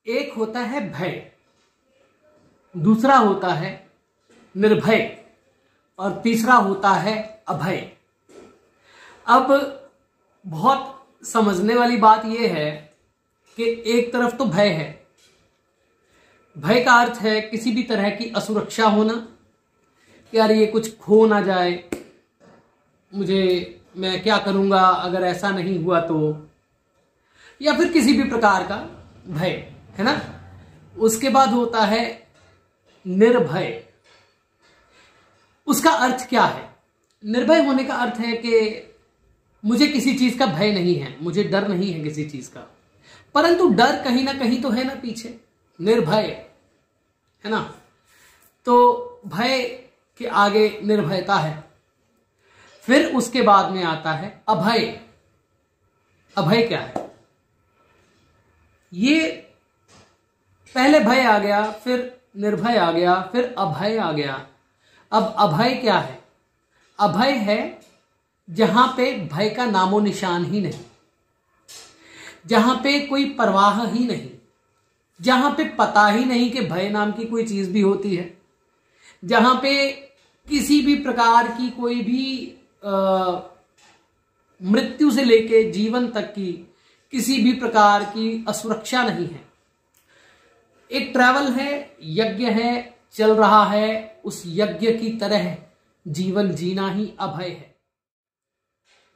एक होता है भय, दूसरा होता है निर्भय और तीसरा होता है अभय। अब बहुत समझने वाली बात यह है कि एक तरफ तो भय है। भय का अर्थ है किसी भी तरह की असुरक्षा होना, कि यार ये कुछ खो ना जाए, मैं क्या करूंगा अगर ऐसा नहीं हुआ तो, या फिर किसी भी प्रकार का भय, है ना। उसके बाद होता है निर्भय। उसका अर्थ क्या है? निर्भय होने का अर्थ है कि मुझे किसी चीज का भय नहीं है, मुझे डर नहीं है किसी चीज का, परंतु डर कहीं ना कहीं तो है ना पीछे, निर्भय, है ना। तो भय के आगे निर्भयता है। फिर उसके बाद में आता है अभय। अभय क्या है? ये पहले भय आ गया, फिर निर्भय आ गया, फिर अभय आ गया। अब अभय क्या है? अभय है जहां पे भय का नामो निशान ही नहीं, जहां पे कोई परवाह ही नहीं, जहां पे पता ही नहीं कि भय नाम की कोई चीज भी होती है, जहां पे किसी भी प्रकार की कोई भी मृत्यु से लेके जीवन तक की किसी भी प्रकार की असुरक्षा नहीं है। एक ट्रैवल है, यज्ञ है, चल रहा है, उस यज्ञ की तरह जीवन जीना ही अभय है।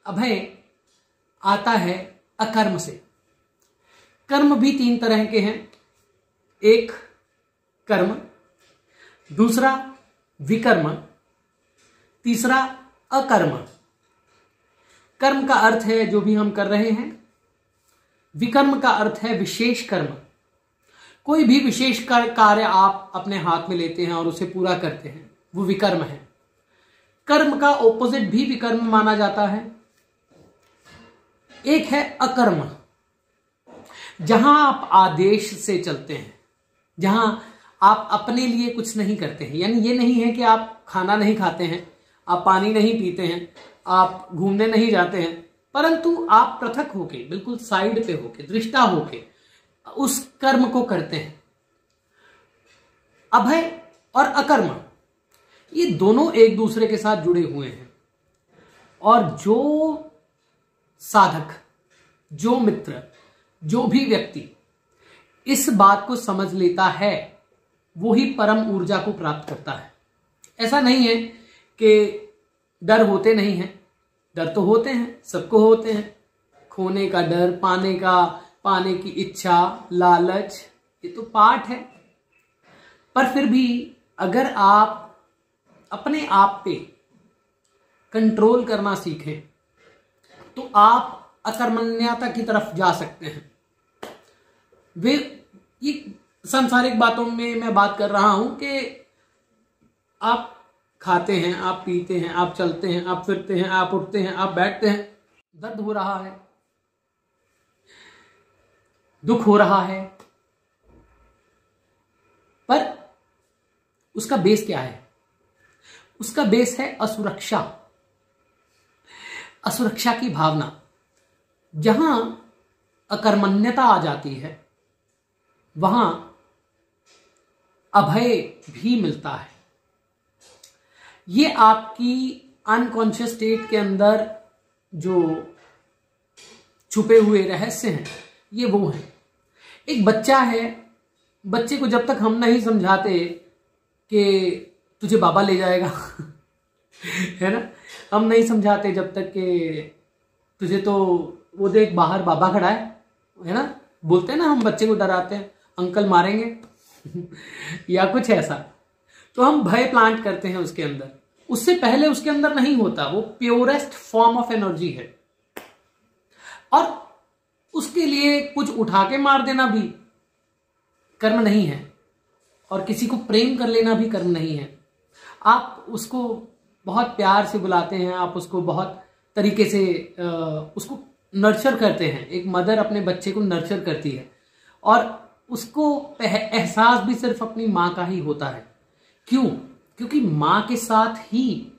अभय आता है अकर्म से। कर्म भी तीन तरह के हैं, एक कर्म, दूसरा विकर्म, तीसरा अकर्म। कर्म का अर्थ है जो भी हम कर रहे हैं, विकर्म का अर्थ है विशेष कर्म। कोई भी विशेष कार्य आप अपने हाथ में लेते हैं और उसे पूरा करते हैं, वो विकर्म है। कर्म का ऑपोजिट भी विकर्म माना जाता है। एक है अकर्म, जहां आप आदेश से चलते हैं, जहां आप अपने लिए कुछ नहीं करते हैं। यानी ये नहीं है कि आप खाना नहीं खाते हैं, आप पानी नहीं पीते हैं, आप घूमने नहीं जाते हैं, परंतु आप पृथक होके, बिल्कुल साइड पे होके, दृष्टा होके उस कर्म को करते हैं। अभय और अकर्म ये दोनों एक दूसरे के साथ जुड़े हुए हैं, और जो साधक, जो मित्र, जो भी व्यक्ति इस बात को समझ लेता है वो ही परम ऊर्जा को प्राप्त करता है। ऐसा नहीं है कि डर होते नहीं हैं, डर तो होते हैं, सबको होते हैं। खोने का डर, पाने का, पाने की इच्छा, लालच, ये तो पार्ट है। पर फिर भी अगर आप अपने आप पे कंट्रोल करना सीखें तो आप अकर्मण्यता की तरफ जा सकते हैं। ये सांसारिक बातों में मैं बात कर रहा हूं कि आप खाते हैं, आप पीते हैं, आप चलते हैं, आप फिरते हैं, आप उठते हैं, आप बैठते हैं, दर्द हो रहा है, दुख हो रहा है, पर उसका बेस क्या है? उसका बेस है असुरक्षा, असुरक्षा की भावना। जहां अकर्मण्यता आ जाती है वहां अभय भी मिलता है। ये आपकी अनकॉन्शियस स्टेट के अंदर जो छुपे हुए रहस्य हैं, ये वो हैं। एक बच्चा है, बच्चे को जब तक हम नहीं समझाते कि तुझे बाबा ले जाएगा है ना, हम नहीं समझाते जब तक कि तुझे तो वो देख बाहर बाबा खड़ा है ना, बोलते हैं ना, हम बच्चे को डराते हैं, अंकल मारेंगे या कुछ ऐसा, तो हम भय प्लांट करते हैं उसके अंदर। उससे पहले उसके अंदर नहीं होता, वो प्योरेस्ट फॉर्म ऑफ एनर्जी है, और उसके लिए कुछ उठा के मार देना भी कर्म नहीं है, और किसी को प्रेम कर लेना भी कर्म नहीं है। आप उसको बहुत प्यार से बुलाते हैं, आप उसको बहुत तरीके से उसको नर्चर करते हैं। एक मदर अपने बच्चे को नर्चर करती है, और उसको एहसास भी सिर्फ अपनी माँ का ही होता है। क्यों? क्योंकि माँ के साथ ही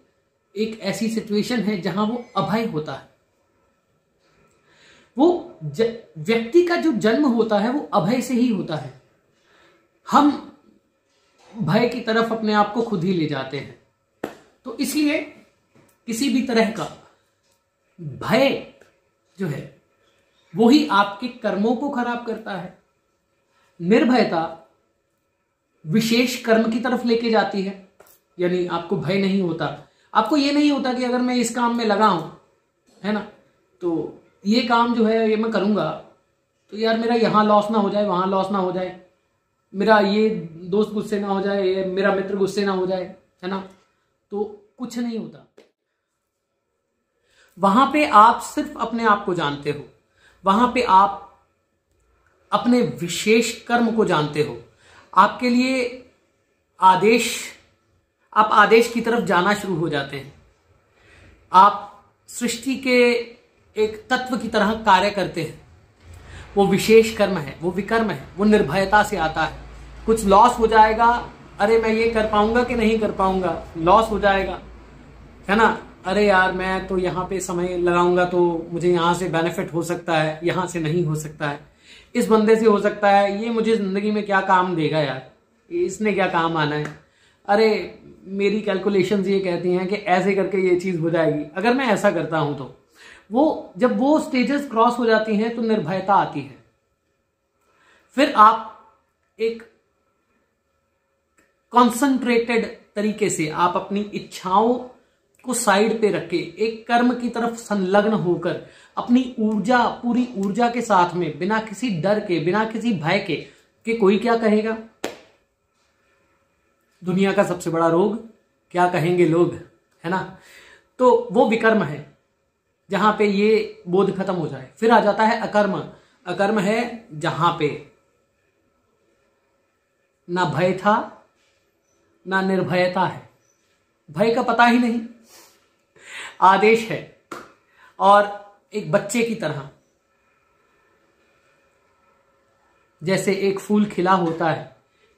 एक ऐसी सिचुएशन है जहां वो अभय होता है। वो व्यक्ति का जो जन्म होता है वो अभय से ही होता है। हम भय की तरफ अपने आप को खुद ही ले जाते हैं। तो इसलिए किसी भी तरह का भय जो है वो ही आपके कर्मों को खराब करता है। निर्भयता विशेष कर्म की तरफ लेके जाती है, यानी आपको भय नहीं होता, आपको ये नहीं होता कि अगर मैं इस काम में लगा हूं, है ना, तो ये काम जो है ये मैं करूंगा तो यार मेरा यहां लॉस ना हो जाए, वहां लॉस ना हो जाए, मेरा ये दोस्त गुस्से ना हो जाए, ये मेरा मित्र गुस्से ना हो जाए, है ना, तो कुछ नहीं होता। वहां पे आप सिर्फ अपने आप को जानते हो, वहां पे आप अपने विशेष कर्म को जानते हो। आपके लिए आप आदेश की तरफ जाना शुरू हो जाते हैं। आप सृष्टि के एक तत्व की तरह कार्य करते हैं। वो विशेष कर्म है, वो विकर्म है, वो निर्भयता से आता है। कुछ लॉस हो जाएगा, अरे मैं ये कर पाऊंगा कि नहीं कर पाऊंगा, लॉस हो जाएगा, है ना, अरे यार मैं तो यहाँ पे समय लगाऊंगा तो मुझे यहाँ से बेनिफिट हो सकता है, यहाँ से नहीं हो सकता है, इस बंदे से हो सकता है, ये मुझे जिंदगी में क्या काम देगा यार, इसने क्या काम आना है, अरे मेरी कैलकुलेशंस ये कहती हैं कि ऐसे करके ये चीज हो जाएगी अगर मैं ऐसा करता हूं तो। वो जब वो स्टेजेस क्रॉस हो जाती हैं तो निर्भयता आती है। फिर आप एक कॉन्सेंट्रेटेड तरीके से आप अपनी इच्छाओं को साइड पे रख के एक कर्म की तरफ संलग्न होकर अपनी ऊर्जा, पूरी ऊर्जा के साथ में, बिना किसी डर के, बिना किसी भय के कि कोई क्या कहेगा, दुनिया का सबसे बड़ा रोग क्या कहेंगे लोग, है ना, तो वो विकर्म है जहां पे ये बोध खत्म हो जाए। फिर आ जाता है अकर्म। अकर्म है जहां पे ना भय था ना निर्भयता है, भय का पता ही नहीं, आदेश है। और एक बच्चे की तरह, जैसे एक फूल खिला होता है,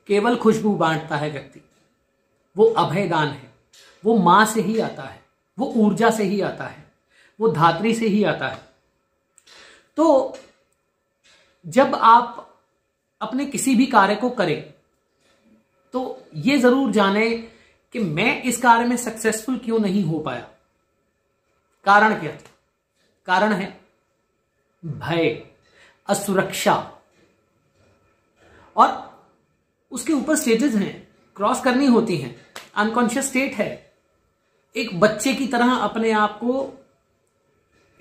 केवल खुशबू बांटता है व्यक्ति, वो अभयदान है, वो मां से ही आता है, वो ऊर्जा से ही आता है, वो धात्री से ही आता है। तो जब आप अपने किसी भी कार्य को करें तो ये जरूर जाने कि मैं इस कार्य में सक्सेसफुल क्यों नहीं हो पाया, कारण क्या था। कारण है भय, असुरक्षा, और उसके ऊपर स्टेजेस हैं, क्रॉस करनी होती हैं। अनकॉन्शियस स्टेट है, एक बच्चे की तरह अपने आप को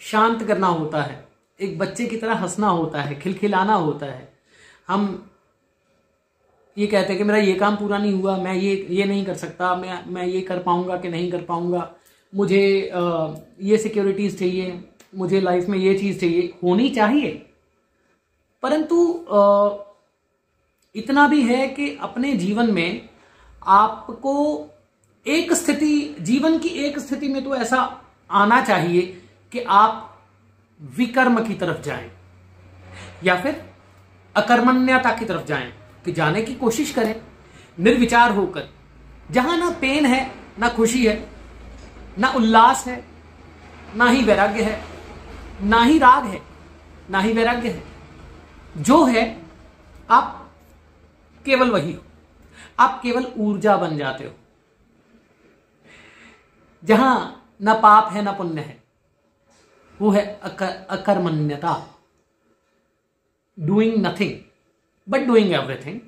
शांत करना होता है, एक बच्चे की तरह हंसना होता है, खिलखिलाना होता है। हम ये कहते हैं कि मेरा ये काम पूरा नहीं हुआ, मैं ये नहीं कर सकता, मैं ये कर पाऊंगा कि नहीं कर पाऊंगा, मुझे ये सिक्योरिटीज चाहिए, मुझे लाइफ में ये चीज चाहिए, होनी चाहिए, परंतु इतना भी है कि अपने जीवन में आपको एक स्थिति, जीवन की एक स्थिति में तो ऐसा आना चाहिए कि आप विकर्म की तरफ जाएं या फिर अकर्मण्यता की तरफ जाएं, कि जाने की कोशिश करें निर्विचार होकर, जहां ना पेन है, ना खुशी है, ना उल्लास है, ना ही वैराग्य है, ना ही राग है, ना ही वैराग्य है। जो है आप केवल वही हो, आप केवल ऊर्जा बन जाते हो। जहां ना पाप है ना पुण्य है, वो है अकर्मण्यता, doing nothing but doing everything.